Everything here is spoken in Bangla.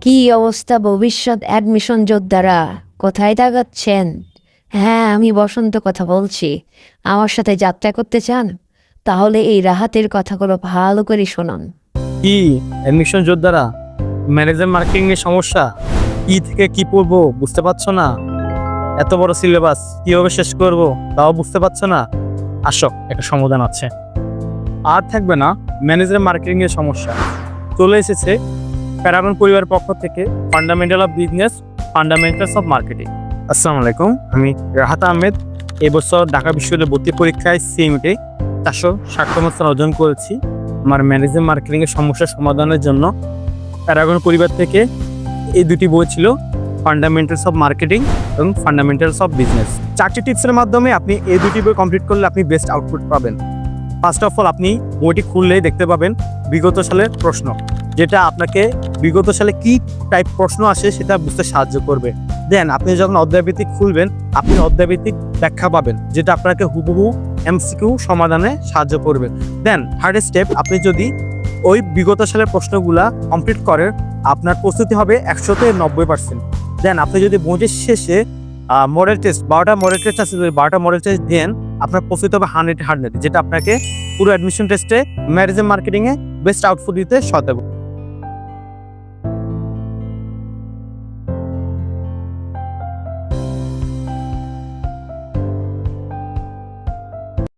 কি অবস্থা ভবিষ্যৎ অ্যাডমিশন যোদ্ধারা? কোথায় তাকাচ্ছেন? হ্যাঁ, আমি বসন্ত কথা বলছি। আমার সাথে যাত্রা করতে চান? তাহলে এই রাহাতের কথাগুলো ভালো করে শুনুন। কি অ্যাডমিশন যোদ্ধারা, ম্যানেজার মার্কেটিং এর সমস্যা, কি থেকে কি পড়বো বুঝতে পারছো না? এত বড় সিলেবাস কিভাবে শেষ করব তাও বুঝতে পারছো না? আসো, একটা সমাধান আছে। আর থাকবে না ম্যানেজার মার্কেটিং এর সমস্যা। চলে এসেছে প্যারাগন পরিবারের পক্ষ থেকে fundamental of business, fundamentals of marketing. আসসালামু আলাইকুম, আমি রাহাত আহমেদ। এবছর ঢাকা বিশ্ববিদ্যালয় ভর্তি পরীক্ষায় সিএমইতে 460তম স্থান অর্জন করেছি। আমার ম্যানেজার মার্কেটিং এর সমস্যার সমাধানের জন্য প্যারাগন পরিবার থেকে এই দুটি বই ছিল, ফান্ডামেন্টালস অফ মার্কেটিং এবং ফান্ডামেন্টালস অফ বিজনেস। 4টি টিপসের মাধ্যমে আপনি এই দুটি বই কমপ্লিট করলে আপনি বেস্ট আউটপুট পাবেন। ফার্স্ট অফ অল, আপনি বইটি খুললেই দেখতে পাবেন বিগত সালের প্রশ্ন, যেটা আপনাকে বিগত সালে কি টাইপ প্রশ্ন আসে সেটা বুঝতে সাহায্য করবে। দেন আপনি যখন অধ্যায়ভিত্তিক খুলবেন, আপনি অধ্যায়ভিত্তিক ব্যাখ্যা পাবেন, যেটা আপনাকে হুবহু এমসিকিউ সমাধানে সাহায্য করবে। দেন থার্ড স্টেপ, আপনি যদি ওই বিগত সালের প্রশ্নগুলা কমপ্লিট করেন, আপনার প্রস্তুতি হবে 100-তে 90%। দেন আপনি যদি বইটির শেষে মডেল টেস্ট 12টা মডেল টেস্ট আছে, যদি 12টা মডেল টেস্ট দেন, আপনার প্রস্তুতি হবে 100-100, যেটা আপনাকে পুরো অ্যাডমিশন টেস্টে ম্যানেজমেন্ট মার্কেটিংয়ে বেস্ট আউটপুট দিতে সহায়তা করবে।